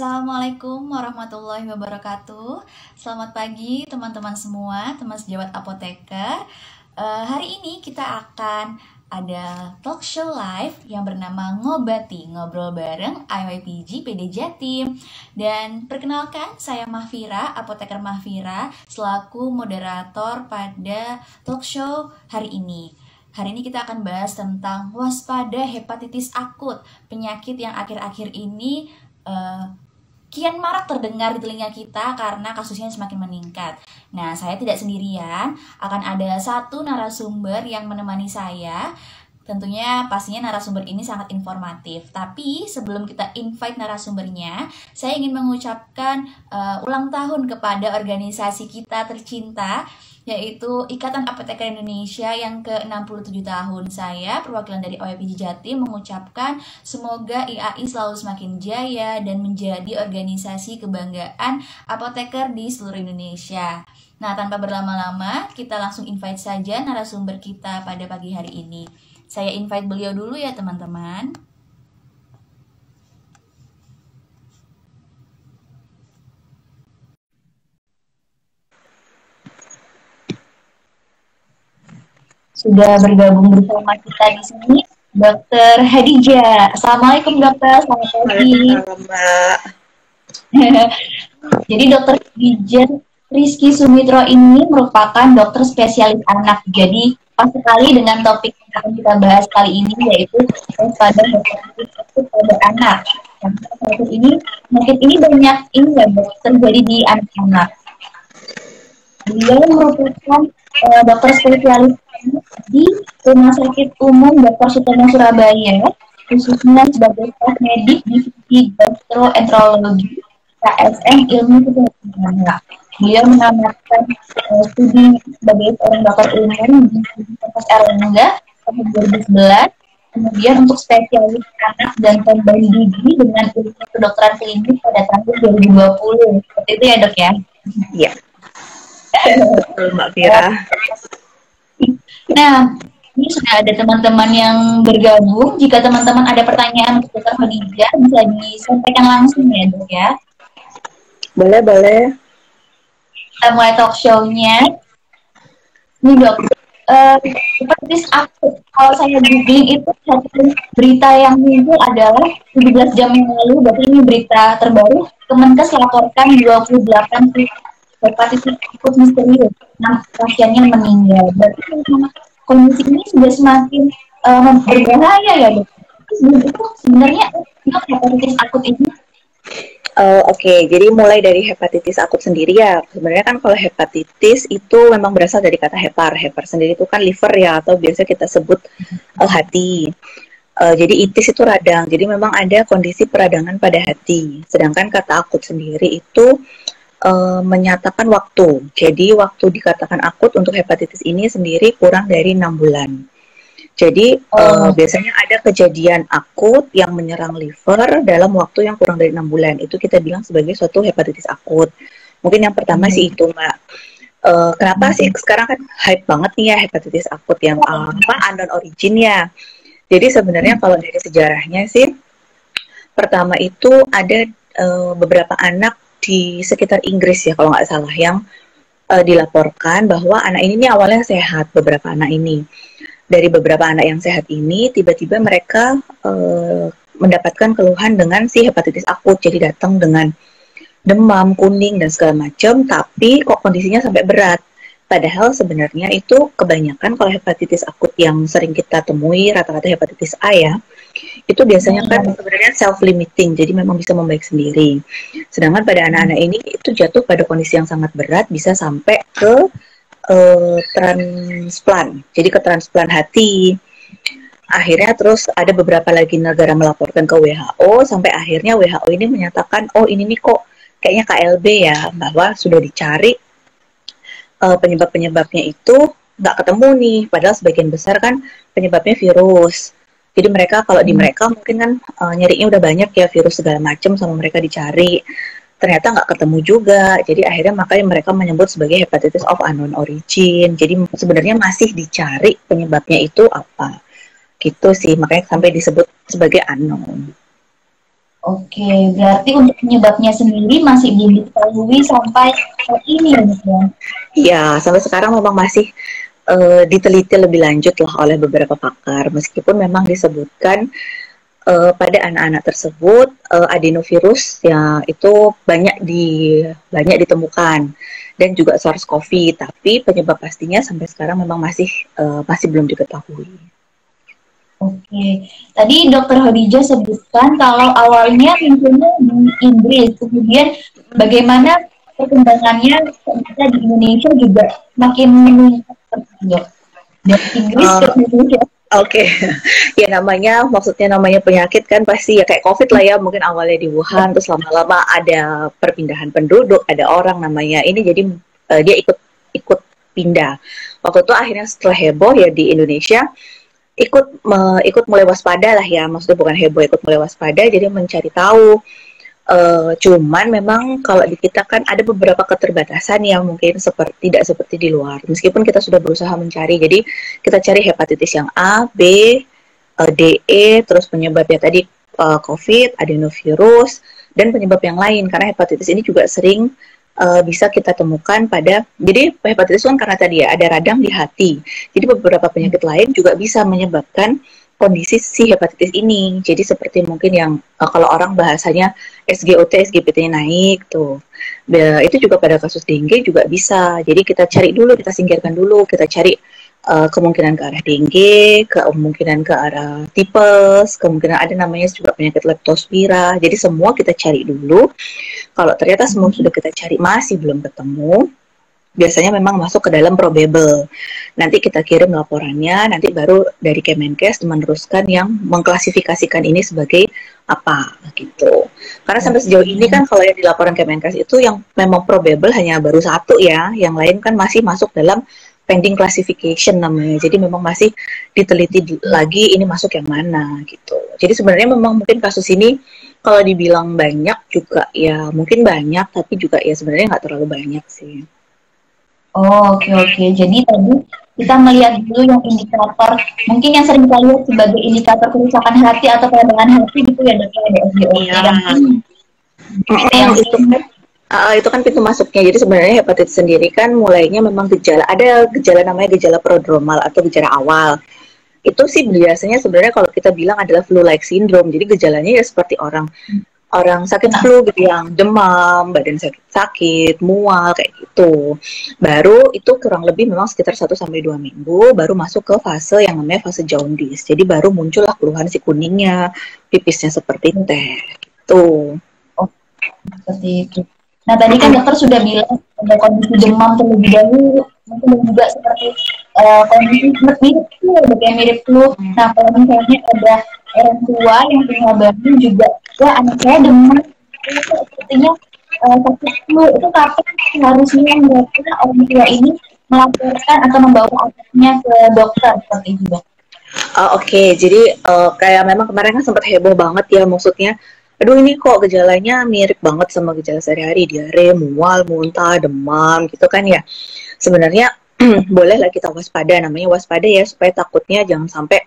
Assalamualaikum warahmatullahi wabarakatuh. Selamat pagi teman-teman semua, teman sejawat apoteker. Hari ini kita akan ada talk show live yang bernama Ngobati, ngobrol bareng IYPG PD Jatim. Dan perkenalkan, saya Mahfira, apoteker Mahfira, selaku moderator pada talk show hari ini. Hari ini kita akan bahas tentang waspada hepatitis akut, penyakit yang akhir-akhir ini kian marak terdengar di telinga kita karena kasusnya semakin meningkat. Nah, saya tidak sendirian, akan ada satu narasumber yang menemani saya. Tentunya pastinya narasumber ini sangat informatif. Tapi sebelum kita invite narasumbernya, saya ingin mengucapkan ulang tahun kepada organisasi kita tercinta, yaitu Ikatan Apoteker Indonesia yang ke-67 tahun. Saya, perwakilan dari OYPG Jatim, mengucapkan semoga IAI selalu semakin jaya dan menjadi organisasi kebanggaan apoteker di seluruh Indonesia. Nah, tanpa berlama-lama, kita langsung invite saja narasumber kita pada pagi hari ini. Saya invite beliau dulu ya, teman-teman. Sudah bergabung bersama kita di sini Dr. Hadijah. Assalamualaikum dokter, selamat pagi. Mbak. Jadi Dr. Hadijah Rizky Sumitro ini merupakan dokter spesialis anak. Jadi pas sekali dengan topik yang akan kita bahas kali ini, yaitu pada hepatitis akut pada anak. Penyakit ini banyak ya, terjadi di anak-anak. Beliau merupakan dokter spesialis di Rumah Sakit Umum Dr. Sutomo Surabaya, khususnya sebagai staf medik divisi gastroenterologi KSM Ilmu Kesehatan Anak. Beliau menamatkan studi sebagai seorang dokter umum di Universitas Erlangga tahun 2011. Kemudian untuk spesialis anak dan pemberi gigi dengan ilmu kedokteran klinis pada tahun 2020. Seperti itu ya dok ya? Iya. Betul Mbak Fira. Nah, ini sudah ada teman-teman yang bergabung. Jika teman-teman ada pertanyaan untuk Dr. Hadijah, bisa disampaikan langsung ya dok ya? Boleh, boleh. Kita mulai talk show-nya. Nih dok, hepatitis akut. Kalau saya googling itu satu berita yang muncul adalah 17 jam yang lalu, berarti ini berita terbaru. Kemenkes laporkan 28 hepatitis akut misterius. Nah, pasiennya meninggal. Berarti kondisi ini sudah semakin berbahaya ya dok. Sebenarnya dok, hepatitis akut ini Oke, jadi mulai dari hepatitis akut sendiri ya. Sebenarnya kan kalau hepatitis itu memang berasal dari kata hepar. Hepar sendiri itu kan liver ya, atau biasa kita sebut hati. Jadi itis itu radang. Jadi memang ada kondisi peradangan pada hati. Sedangkan kata akut sendiri itu menyatakan waktu. Jadi waktu dikatakan akut untuk hepatitis ini sendiri kurang dari 6 bulan. Jadi biasanya ada kejadian akut yang menyerang liver dalam waktu yang kurang dari 6 bulan. Itu kita bilang sebagai suatu hepatitis akut. Mungkin yang pertama sih itu Mbak. Kenapa sih sekarang kan hype banget nih ya hepatitis akut yang unknown origin ya. Jadi sebenarnya kalau dari sejarahnya sih, pertama itu ada beberapa anak di sekitar Inggris ya kalau nggak salah yang dilaporkan bahwa anak ini nih awalnya sehat, beberapa anak ini. Dari beberapa anak yang sehat ini, tiba-tiba mereka mendapatkan keluhan dengan si hepatitis akut. Jadi datang dengan demam, kuning, dan segala macam, tapi kok kondisinya sampai berat. Padahal sebenarnya itu kebanyakan kalau hepatitis akut yang sering kita temui, rata-rata hepatitis A ya, itu biasanya kan sebenarnya self-limiting, jadi memang bisa membaik sendiri. Sedangkan pada anak-anak ini, itu jatuh pada kondisi yang sangat berat, bisa sampai ke transplan, jadi ke transplan hati. Akhirnya terus ada beberapa lagi negara melaporkan ke WHO, sampai akhirnya WHO ini menyatakan, oh ini nih kok kayaknya KLB ya, bahwa sudah dicari penyebab-penyebabnya itu nggak ketemu nih, padahal sebagian besar kan penyebabnya virus. Jadi mereka kalau di mereka mungkin kan nyarinya udah banyak ya virus segala macam sama mereka dicari. Ternyata nggak ketemu juga, jadi akhirnya makanya mereka menyebut sebagai hepatitis of unknown origin. Jadi sebenarnya masih dicari penyebabnya itu apa, gitu sih, makanya sampai disebut sebagai unknown. Oke, berarti untuk penyebabnya sendiri masih belum diketahui sampai saat ini ya, Dok, ya? Iya, sampai sekarang memang masih diteliti lebih lanjut lah oleh beberapa pakar, meskipun memang disebutkan pada anak-anak tersebut adenovirus ya itu banyak ditemukan dan juga SARS-CoV, tapi penyebab pastinya sampai sekarang memang masih belum diketahui. Oke, tadi Dokter Khadijah sebutkan kalau awalnya munculnya di Inggris, kemudian bagaimana perkembangannya ternyata di Indonesia juga makin meningkat, Dok. Dari Inggris ke Uh, Indonesia. Oke, ya maksudnya namanya penyakit kan pasti ya kayak COVID lah ya, mungkin awalnya di Wuhan, terus lama-lama ada perpindahan penduduk, ada orang namanya ini, jadi dia ikut pindah. Waktu itu akhirnya setelah heboh ya di Indonesia, ikut mulai waspada lah ya, maksudnya bukan heboh, ikut mulai waspada, jadi mencari tahu. Cuman memang kalau di kita kan ada beberapa keterbatasan yang mungkin tidak seperti di luar. Meskipun kita sudah berusaha mencari, jadi kita cari hepatitis yang A, B, DE, terus penyebabnya tadi COVID, adenovirus, dan penyebab yang lain. Karena hepatitis ini juga sering bisa kita temukan jadi hepatitis kan karena tadi ya ada radang di hati. Jadi beberapa penyakit lain juga bisa menyebabkan kondisi si hepatitis ini. Jadi seperti mungkin yang kalau orang bahasanya SGOT, SGPT-nya naik tuh. Itu juga pada kasus dengue juga bisa. Jadi kita cari dulu, kita singkirkan dulu, kita cari kemungkinan ke arah dengue, kemungkinan ke arah tipes, kemungkinan ada namanya juga penyakit leptospira. Jadi semua kita cari dulu. Kalau ternyata semua sudah kita cari masih belum ketemu, biasanya memang masuk ke dalam probable. Nanti kita kirim laporannya, nanti baru dari Kemenkes meneruskan yang mengklasifikasikan ini sebagai apa gitu. Karena sampai sejauh ini kan kalau yang di laporan Kemenkes itu yang memang probable hanya baru satu ya, yang lain kan masih masuk dalam pending classification namanya. Jadi memang masih diteliti lagi ini masuk yang mana gitu. Jadi sebenarnya memang mungkin kasus ini kalau dibilang banyak juga ya mungkin banyak, tapi juga ya sebenarnya nggak terlalu banyak sih. Oh, oke. Jadi tadi kita melihat dulu yang indikator, mungkin yang sering kita lihat sebagai indikator kerusakan hati atau peradangan hati gitu ya, Dok, ya, ada SGOT Iya, yang tinggi. Yang itu kan itu kan pintu masuknya. Jadi sebenarnya hepatitis sendiri kan mulainya memang ada gejala namanya gejala prodromal atau gejala awal. Itu sih biasanya sebenarnya kalau kita bilang adalah flu-like syndrome. Jadi gejalanya ya seperti orang orang sakit nah, flu gitu, yang demam, badan sakit-sakit, mual kayak gitu. Baru itu kurang lebih memang sekitar 1 sampai 2 minggu baru masuk ke fase yang namanya fase jaundice. Jadi baru muncullah keluhan si kuningnya, pipisnya seperti teh gitu. oh, seperti itu. Nah, tadi kan dokter sudah bilang ada kondisi demam terlebih dahulu, mungkin juga seperti kondisi mirip flu, kayak mirip flu. Nah, kalau misalnya ada orang tua yang punya bayi juga, wah anak saya demam, itu sepertinya sakit flu, itu kapan harusnya mereka orang tua ini melaporkan atau membawa anaknya ke dokter seperti itu, Dok? Oke, jadi kayak memang kemarin kan sempat heboh banget ya, maksudnya aduh ini kok gejalanya mirip banget sama gejala sehari-hari, diare, mual, muntah, demam gitu kan ya. Sebenarnya bolehlah kita waspada, namanya waspada ya, supaya takutnya jangan sampai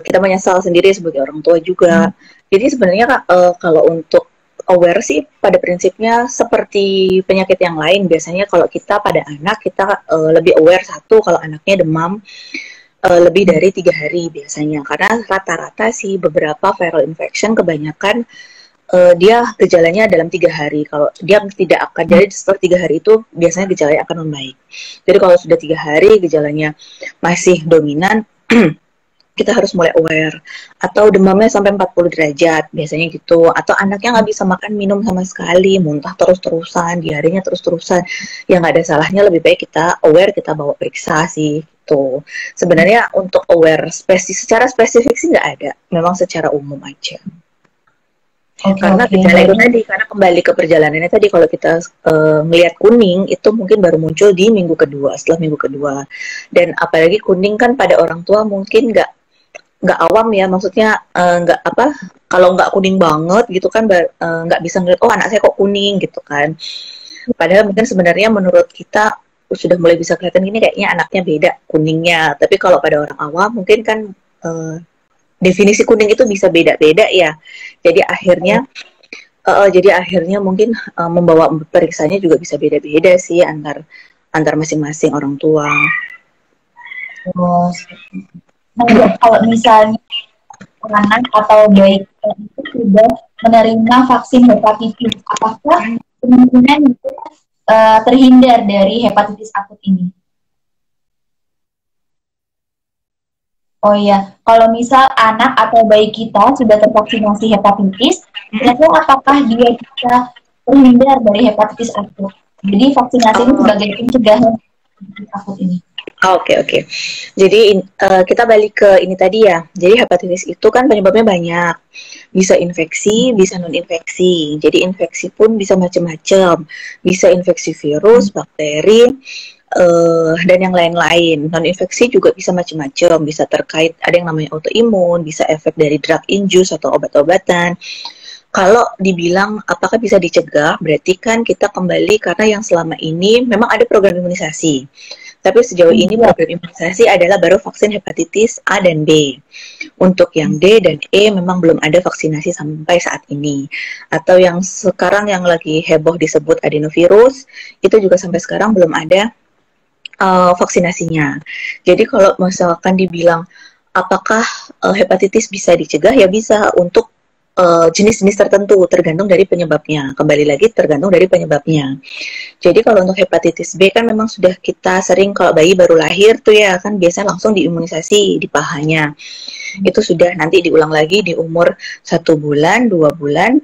kita menyesal sendiri sebagai orang tua juga. Jadi sebenarnya kalau untuk aware sih pada prinsipnya seperti penyakit yang lain, biasanya kalau kita pada anak kita lebih aware, satu kalau anaknya demam lebih dari 3 hari biasanya, karena rata-rata sih beberapa viral infection kebanyakan dia gejalanya dalam 3 hari. Kalau dia tidak akan, jadi setelah 3 hari itu biasanya gejalanya akan membaik. Jadi kalau sudah 3 hari gejalanya masih dominan, kita harus mulai aware. Atau demamnya sampai 40 derajat biasanya gitu. Atau anaknya nggak bisa makan minum sama sekali, muntah terus-terusan, diarenya terus-terusan. Ya nggak ada salahnya, lebih baik kita aware, kita bawa periksa sih gitu. Sebenarnya untuk aware secara spesifik sih nggak ada. Memang secara umum aja. Karena Oke. gejala itu tadi, karena kembali ke perjalanannya tadi, kalau kita melihat kuning itu mungkin baru muncul di minggu kedua, setelah minggu kedua. Dan apalagi kuning kan pada orang tua mungkin nggak awam ya, maksudnya nggak apa, kalau nggak kuning banget gitu kan nggak bisa ngeliat oh anak saya kok kuning gitu kan. Padahal mungkin sebenarnya menurut kita sudah mulai bisa kelihatan gini kayaknya anaknya beda kuningnya. Tapi kalau pada orang awam mungkin kan definisi kuning itu bisa beda-beda ya. Jadi akhirnya mungkin membawa periksanya juga bisa beda-beda sih antar masing-masing orang tua. Oh, nah, kalau misalnya anak atau bayi itu sudah menerima vaksin hepatitis, apakah kemungkinan dia terhindar dari hepatitis akut ini? Oh iya, kalau misal anak atau bayi kita sudah tervaksinasi hepatitis, kira-kira apakah dia bisa terhindar dari hepatitis akut? Jadi vaksinasi ini Oh, sebagai pencegahan hepatitis akut ini. oke. Jadi kita balik ke ini tadi ya. Jadi hepatitis itu kan penyebabnya banyak. Bisa infeksi, bisa non infeksi. Jadi infeksi pun bisa macam-macam. Bisa infeksi virus, bakteri, dan yang lain-lain. Non infeksi juga bisa macam-macam. Bisa terkait ada yang namanya autoimun, bisa efek dari drug induce atau obat-obatan. Kalau dibilang apakah bisa dicegah, berarti kan kita kembali karena yang selama ini memang ada program imunisasi. Tapi sejauh ini program imunisasi adalah baru vaksin hepatitis A dan B. Untuk yang D dan E memang belum ada vaksinasi sampai saat ini. Atau yang sekarang yang lagi heboh disebut adenovirus, itu juga sampai sekarang belum ada vaksinasinya. Jadi kalau misalkan dibilang apakah hepatitis bisa dicegah, ya bisa untuk jenis-jenis tertentu, tergantung dari penyebabnya. Kembali lagi tergantung dari penyebabnya. Jadi kalau untuk hepatitis B kan memang sudah kita sering kalau bayi baru lahir tuh ya kan biasa langsung diimunisasi di pahanya. Itu sudah nanti diulang lagi di umur 1 bulan, 2 bulan,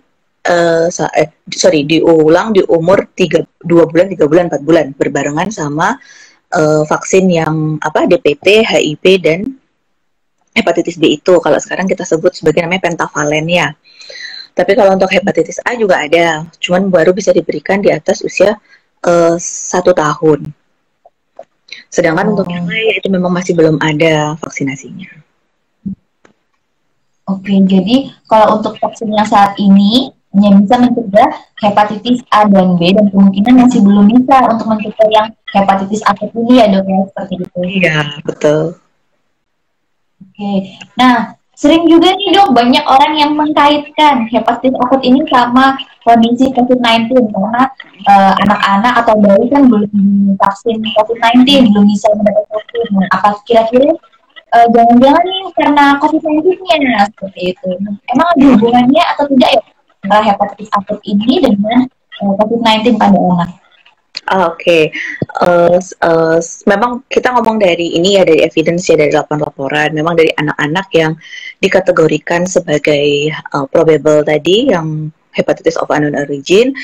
diulang di umur 2 bulan, 3 bulan, 4 bulan berbarengan sama vaksin yang DPT, HIV dan hepatitis B itu. Kalau sekarang kita sebut sebagai namanya pentavalen ya. Tapi kalau untuk hepatitis A juga ada, cuman baru bisa diberikan di atas usia 1 tahun. Sedangkan untuk yang lain itu memang masih belum ada vaksinasinya. Oke, jadi kalau untuk vaksin yang saat ini hanya bisa mencegah hepatitis A dan B dan kemungkinan masih belum bisa untuk mencegah yang hepatitis akut ini ya dok ya, seperti itu. Iya, betul. Oke, nah sering juga nih dok banyak orang yang mengkaitkan hepatitis akut ini sama kondisi COVID-19 karena anak-anak atau bayi kan belum divaksin COVID-19, belum bisa mendapat vaksin. Nah, apa kira-kira jangan-jangan nih karena COVID-19-nya seperti itu. Emang ada hubungannya atau tidak ya antara hepatitis akut ini dengan COVID-19 pada anak? Oke. Memang kita ngomong dari ini ya, dari evidence ya, dari laporan. Memang dari anak-anak yang dikategorikan sebagai probable tadi, yang hepatitis of unknown origin,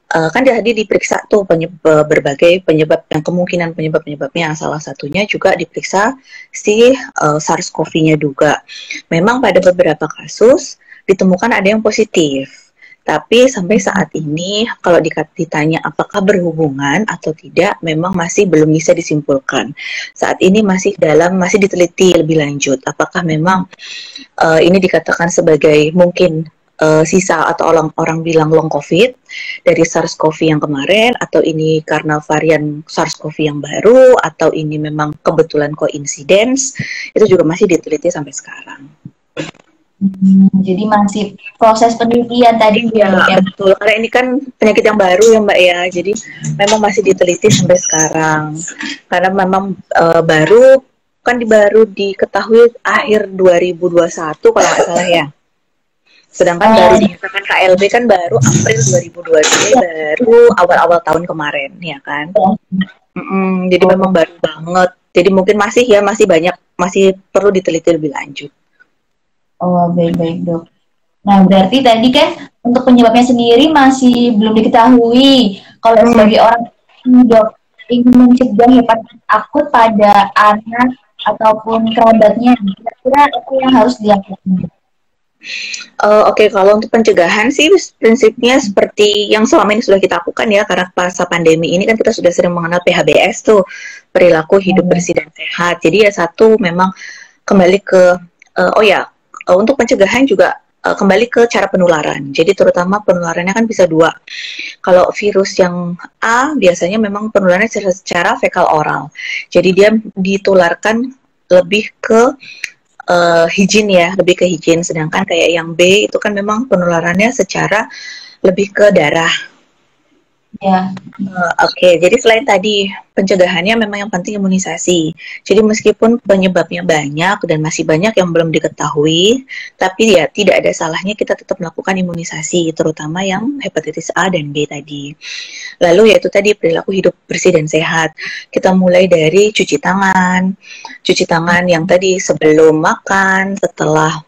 kan tadi diperiksa tuh berbagai penyebab, yang kemungkinan penyebabnya, salah satunya juga diperiksa si SARS-CoV-nya juga. Memang pada beberapa kasus ditemukan ada yang positif. Tapi sampai saat ini kalau ditanya apakah berhubungan atau tidak, memang masih belum bisa disimpulkan. Saat ini masih diteliti lebih lanjut. Apakah memang ini dikatakan sebagai mungkin sisa atau orang bilang long COVID dari SARS-CoV yang kemarin, atau ini karena varian SARS-CoV yang baru, atau ini memang kebetulan coincidence, itu juga masih diteliti sampai sekarang. Jadi masih proses penelitian tadi ya, betul. Karena ini kan penyakit yang baru ya Mbak ya, jadi memang masih diteliti sampai sekarang. Karena memang baru diketahui akhir 2021 kalau nggak salah ya. Sedangkan baru dinyatakan KLB kan baru April 2022, baru awal-awal tahun kemarin ya kan. Jadi memang baru banget. Jadi mungkin masih perlu diteliti lebih lanjut. Oh, baik-baik dok. Nah, berarti tadi kan untuk penyebabnya sendiri masih belum diketahui. Kalau sebagai orang dok ingin mencegah hepatitis akut pada anak ataupun kerabatnya, kira-kira apa yang harus dilakukan? Oke, kalau untuk pencegahan sih prinsipnya seperti yang selama ini sudah kita lakukan ya, karena masa pandemi ini kan kita sudah sering mengenal PHBS tuh, perilaku hidup bersih dan sehat. Jadi ya satu memang kembali ke untuk pencegahan juga kembali ke cara penularan. Jadi terutama penularannya kan bisa dua. Kalau virus yang A biasanya memang penularannya secara fekal oral. Jadi dia ditularkan lebih ke higien ya, lebih ke higien. Sedangkan kayak yang B itu kan memang penularannya secara lebih ke darah. Ya. Oke, jadi selain tadi pencegahannya memang yang penting imunisasi. Jadi meskipun penyebabnya banyak dan masih banyak yang belum diketahui, tapi ya tidak ada salahnya kita tetap melakukan imunisasi, terutama yang hepatitis A dan B tadi. Lalu yaitu tadi perilaku hidup bersih dan sehat. Kita mulai dari cuci tangan yang tadi sebelum makan, setelah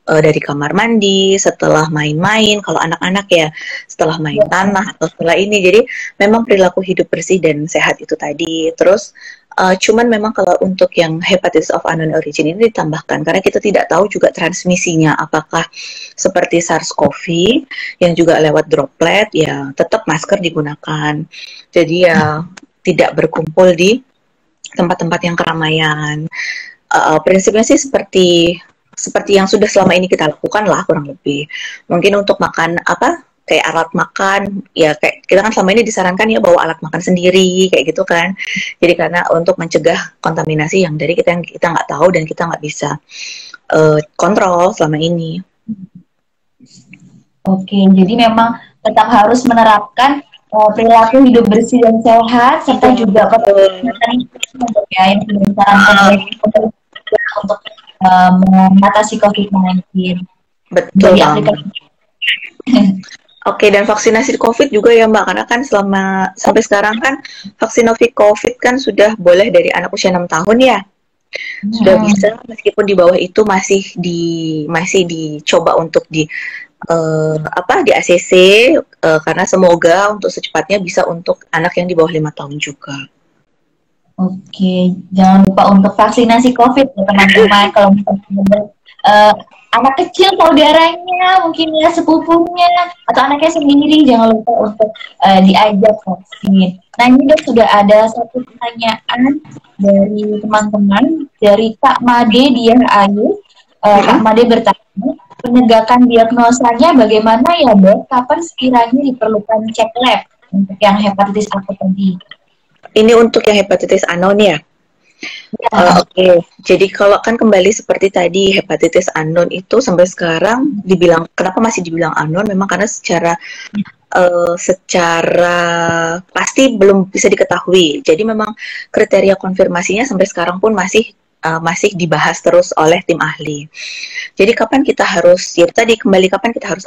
dari kamar mandi, setelah main-main, kalau anak-anak ya setelah main tanah atau setelah ini. Jadi memang perilaku hidup bersih dan sehat itu tadi. Terus cuman memang kalau untuk yang hepatitis of unknown origin ini ditambahkan karena kita tidak tahu juga transmisinya apakah seperti SARS-CoV yang juga lewat droplet, ya tetap masker digunakan. Jadi ya tidak berkumpul di tempat-tempat yang keramaian. Prinsipnya sih seperti yang sudah selama ini kita lakukan lah kurang lebih. Mungkin untuk makan kayak alat makan, ya kayak kita kan selama ini disarankan ya bawa alat makan sendiri kayak gitu kan. Jadi karena untuk mencegah kontaminasi yang dari kita nggak tahu dan kita nggak bisa kontrol selama ini. Oke, jadi memang tetap harus menerapkan perilaku hidup bersih dan sehat serta juga ya yang sudah disarankan untuk mengatasi COVID-19. Betul banget. Oke, dan vaksinasi COVID juga ya Mbak, karena kan sampai sekarang kan vaksinasi COVID kan sudah boleh dari anak usia 6 tahun ya. Sudah bisa, meskipun di bawah itu masih dicoba untuk di ACC karena semoga untuk secepatnya bisa untuk anak yang di bawah 5 tahun juga. Oke, jangan lupa untuk vaksinasi COVID ya teman-teman. Kalau misalnya anak kecil, saudaranya, mungkin ya sepupunya, atau anaknya sendiri, jangan lupa untuk diajak vaksin. Nah ini Dok, sudah ada satu pertanyaan dari teman-teman, dari Kak Made Dian Ayu. Kak Made bertanya, penegakan diagnosanya bagaimana ya Dok? Kapan sekiranya diperlukan cek lab untuk yang hepatitis akut tadi? Ini untuk yang hepatitis unknown ya? Oke. Jadi kalau kan kembali seperti tadi, hepatitis unknown itu sampai sekarang kenapa masih dibilang unknown? Memang karena secara pasti belum bisa dikahui. Jadi memang kriteria konfirmasinya sampai sekarang pun masih dibahas terus oleh tim ahli. Jadi kapan kita harus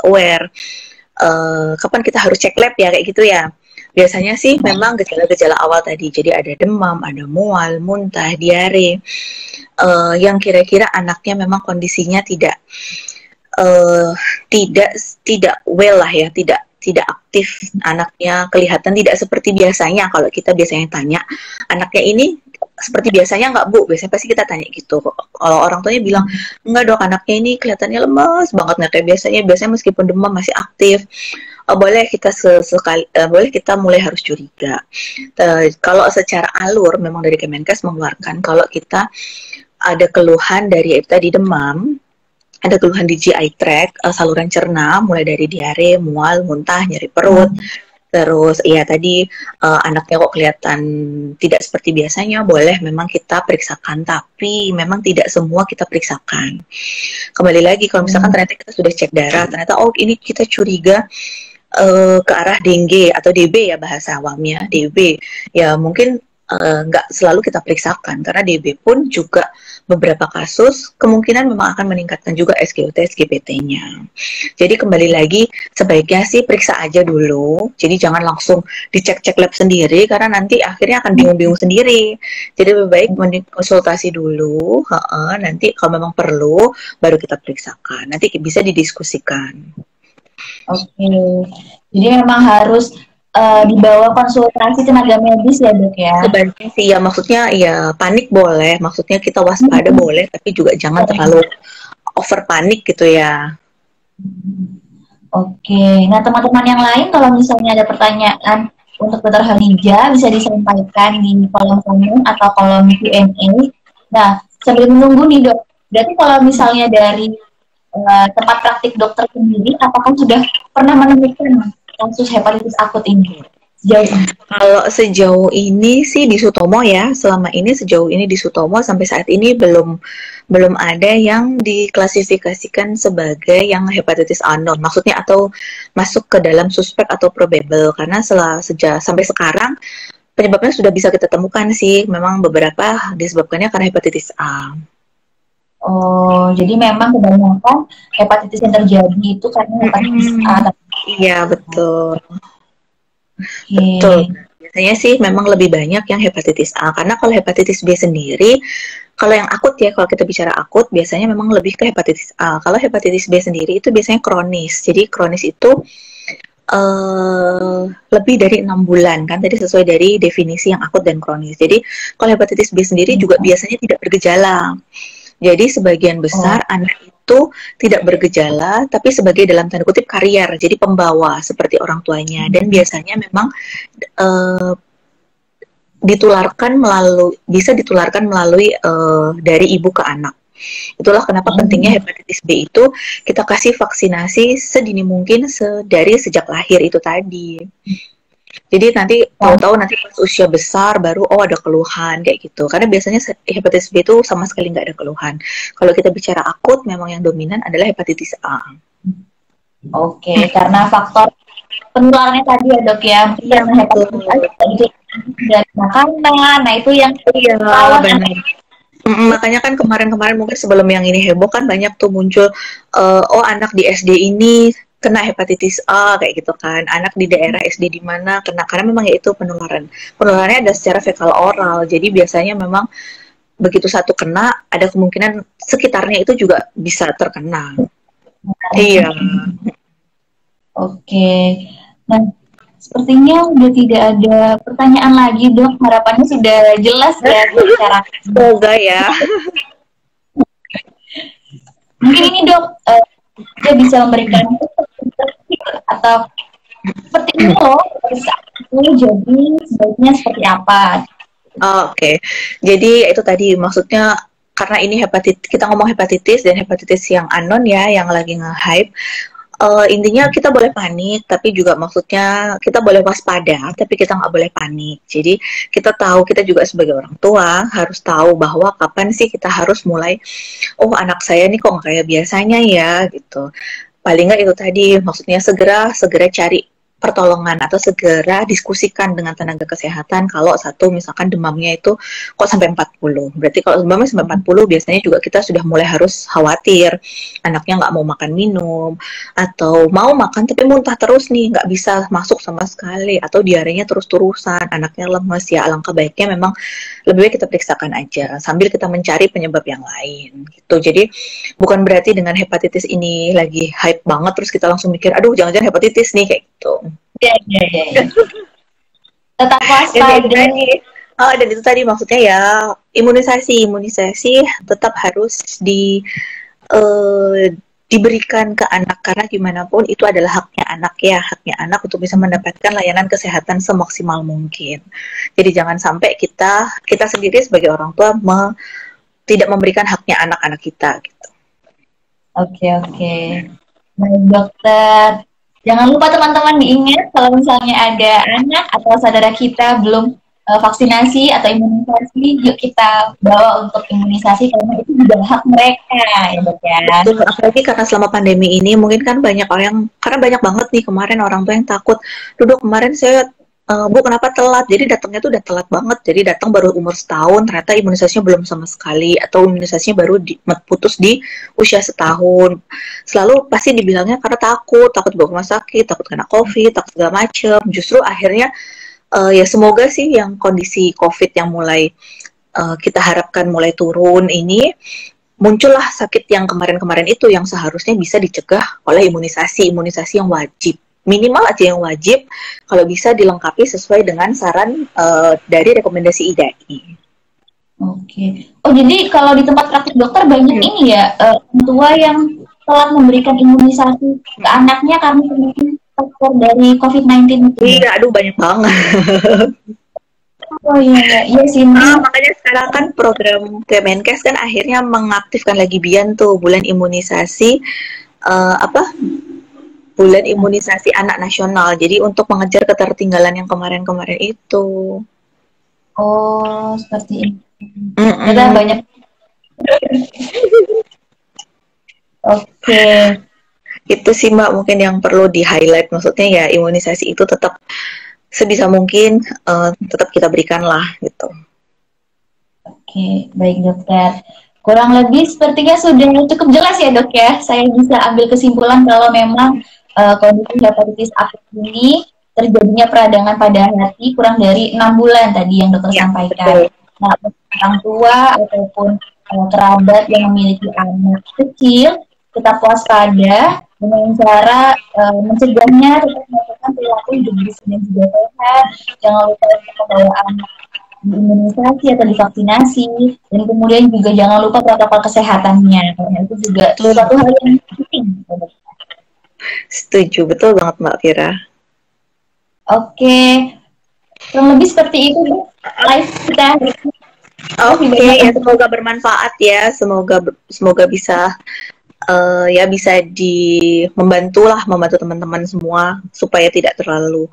aware? Kapan kita harus cek lab ya kayak gitu ya? Biasanya sih memang gejala-gejala awal tadi, jadi ada demam, ada mual, muntah, diare, yang kira-kira anaknya memang kondisinya tidak well lah ya, tidak aktif, anaknya kelihatan tidak seperti biasanya. Kalau kita biasanya tanya, anaknya ini seperti biasanya nggak Bu? Biasanya pasti kita tanya gitu. Kalau orang tuanya bilang, enggak Dok, anaknya ini kelihatannya lemas banget, nggak kayak biasanya meskipun demam masih aktif. Boleh kita boleh kita mulai harus curiga. Kalau secara alur memang dari Kemenkes mengeluarkan kalau kita ada keluhan dari tadi demam, ada keluhan di GI tract, saluran cerna, mulai dari diare, mual, muntah, nyeri perut. Terus ya tadi anaknya kok kelihatan tidak seperti biasanya, boleh memang kita periksakan, tapi memang tidak semua kita periksakan. Kembali lagi kalau misalkan ternyata kita sudah cek darah, ternyata ini kita curiga ke arah dengue atau DB ya bahasa awamnya, DB ya mungkin nggak selalu kita periksakan karena DB pun juga beberapa kasus kemungkinan memang akan meningkatkan juga SGOT, SGPT-nya. Jadi kembali lagi sebaiknya sih periksa aja dulu. Jadi jangan langsung dicek-cek lab sendiri karena nanti akhirnya akan bingung-bingung sendiri. Jadi lebih baik konsultasi dulu. Nanti kalau memang perlu baru kita periksakan. Nanti bisa didiskusikan. Oke. Jadi memang harus dibawa konsultasi tenaga medis ya Dok ya? Sebaiknya sih ya, maksudnya ya panik boleh, maksudnya kita waspada boleh, tapi juga jangan terlalu over panik gitu ya. Oke, nah teman-teman yang lain kalau misalnya ada pertanyaan untuk Dr. Khalija bisa disampaikan di kolom komen atau kolom Q&A. Nah, sambil menunggu nih Dok, berarti kalau misalnya dari tempat praktik dokter sendiri, apakah sudah pernah menemukan kasus hepatitis akut ini? sejauh ini? Kalau sejauh ini sih di Sutomo ya, selama ini sejauh ini di Sutomo sampai saat ini belum belum ada yang diklasifikasikan sebagai yang hepatitis unknown. Maksudnya atau masuk ke dalam suspek atau probable karena sejak sampai sekarang penyebabnya sudah bisa kita temukan sih. Memang beberapa disebabkannya karena hepatitis A. Oh, jadi memang kebanyakan hepatitis yang terjadi itu karena hepatitis A. Iya, betul. Betul. Oke. Biasanya sih memang lebih banyak yang hepatitis A karena kalau hepatitis B sendiri, kalau yang akut ya, kalau kita bicara akut biasanya memang lebih ke hepatitis A. Kalau hepatitis B sendiri itu biasanya kronis. Jadi kronis itu lebih dari 6 bulan kan tadi sesuai dari definisi yang akut dan kronis. Jadi kalau hepatitis B sendiri juga biasanya tidak bergejala. Jadi sebagian besar anak itu tidak bergejala, tapi sebagai dalam tanda kutip karier, jadi pembawa seperti orang tuanya. Dan biasanya memang bisa ditularkan melalui dari ibu ke anak. Itulah kenapa pentingnya hepatitis B itu kita kasih vaksinasi sedini mungkin dari sejak lahir itu tadi. Jadi nanti tahu-tahu nanti pas usia besar baru ada keluhan kayak gitu. Karena biasanya hepatitis B itu sama sekali nggak ada keluhan. Kalau kita bicara akut memang yang dominan adalah hepatitis A. Oke, karena faktor penularannya tadi ya dok ya, karena hepatitis A itu dari makanan, nah itu yang rawan. Makanya kan kemarin-kemarin mungkin sebelum yang ini heboh kan banyak tuh muncul anak di SD ini kena hepatitis A kayak gitu kan, anak di daerah SD di mana kena, karena memang yaitu penularannya ada secara fekal oral, jadi biasanya memang begitu satu kena ada kemungkinan sekitarnya itu juga bisa terkena. Iya. Oke, nah sepertinya udah tidak ada pertanyaan lagi dok, harapannya sudah jelas ya cara. Semoga ya. Mungkin ini dok, dia bisa memberikan atau seperti ini loh, jadi sebaiknya seperti apa? Oke. Jadi itu tadi maksudnya karena ini kita ngomong hepatitis dan hepatitis yang unknown ya, yang lagi nge-hype. Intinya kita boleh panik, tapi juga maksudnya kita boleh waspada, tapi kita nggak boleh panik. Jadi kita juga sebagai orang tua harus tahu bahwa kapan sih kita harus mulai, anak saya nih kok nggak kayak biasanya ya gitu. Paling nggak itu tadi, maksudnya segera cari pertolongan atau segera diskusikan dengan tenaga kesehatan kalau misalkan demamnya itu kok sampai 40. Berarti kalau demamnya sampai 40 biasanya juga kita sudah mulai harus khawatir anaknya nggak mau makan minum atau mau makan tapi muntah terus nih, nggak bisa masuk sama sekali atau diarenya terus-terusan, anaknya lemes, ya alangkah baiknya memang lebih baik kita periksakan aja sambil kita mencari penyebab yang lain gitu. Jadi bukan berarti dengan hepatitis ini lagi hype banget terus kita langsung mikir aduh jangan-jangan hepatitis nih kayak gitu. Ya. Tetap waspada. Dan itu tadi maksudnya ya imunisasi tetap harus diberikan ke anak karena gimana pun itu adalah haknya anak untuk bisa mendapatkan layanan kesehatan semaksimal mungkin. Jadi jangan sampai kita sendiri sebagai orang tua tidak memberikan haknya anak-anak kita gitu. Oke. Baik dokter. Jangan lupa teman-teman diingat kalau misalnya ada anak atau saudara kita belum vaksinasi atau imunisasi, yuk kita bawa untuk imunisasi karena itu juga hak mereka ya dok ya. Betul, apalagi karena selama pandemi ini mungkin kan banyak banyak banget nih kemarin orang tua yang takut, duduk kemarin saya Bu kenapa telat, jadi datangnya tuh udah telat banget, jadi datang baru umur setahun ternyata imunisasinya belum sama sekali atau imunisasinya baru putus di usia setahun. Selalu pasti dibilangnya karena takut bawa ke rumah sakit, takut kena COVID, takut segala macem. Justru akhirnya ya semoga sih yang kondisi COVID yang mulai kita harapkan mulai turun ini, muncullah sakit yang kemarin-kemarin itu yang seharusnya bisa dicegah oleh imunisasi yang wajib. Minimal aja yang wajib, kalau bisa dilengkapi sesuai dengan saran dari rekomendasi IDAI. Oke. Oh jadi kalau di tempat praktik dokter banyak ini ya orang tua yang telat memberikan imunisasi ke anaknya karena mungkin faktor dari COVID-19 itu. Iya, aduh banyak banget. Oh iya sih. Makanya sekarang kan program Kemenkes kan akhirnya mengaktifkan lagi BIAN tuh bulan imunisasi bulan imunisasi anak nasional. Jadi untuk mengejar ketertinggalan yang kemarin-kemarin itu. Oh, seperti ini. Ternyata Mm-mm. banyak. Oke. Itu sih Mbak mungkin yang perlu di-highlight. Maksudnya ya imunisasi itu tetap sebisa mungkin tetap kita berikan lah gitu. Oke, baik dokter. Kurang lebih sepertinya sudah cukup jelas ya dok ya. Saya bisa ambil kesimpulan kalau memang kondisi hepatitis akut ini terjadinya peradangan pada hati kurang dari 6 bulan tadi yang dokter Ya, sampaikan. betul. Nah, orang tua ataupun kerabat yang memiliki anak kecil, tetap waspada dengan cara mencegahnya, tetap melakukan perilaku hidup bersih dan juga sehat. Jangan lupa untuk membawa anak diimunisasi atau divaksinasi, dan kemudian juga jangan lupa protokol kesehatannya karena itu juga Betul. suatu hal yang penting. Setuju, betul banget Mbak Vira. Oke, kurang lebih seperti itu live kita hari ini. Terima Oke, banyak ya untuk semoga bermanfaat ya. Semoga bisa ya bisa membantu lah, membantu teman-teman semua supaya tidak terlalu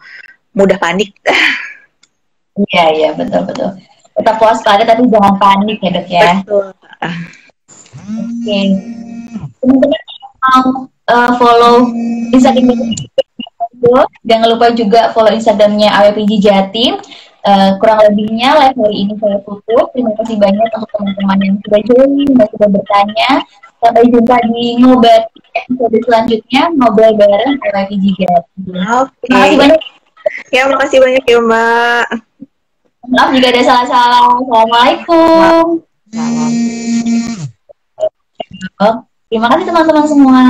mudah panik. iya betul betul. Tetap waspada tapi jangan panik ya dok ya. Betul. Oke, teman-teman mau follow Instagram jangan lupa juga follow Instagramnya AWPJ Jatim. Kurang lebihnya live hari ini saya tutup. Terima kasih banyak untuk teman-teman yang sudah join dan sudah bertanya. Sampai jumpa di ngobrol episode selanjutnya, ngobrol bareng AWPJ Jatim. Oke. Terima kasih banyak. Ya, makasih banyak ya Mbak. Maaf jika ada salah-salah. Assalamualaikum. Salam. Terima kasih teman-teman semua.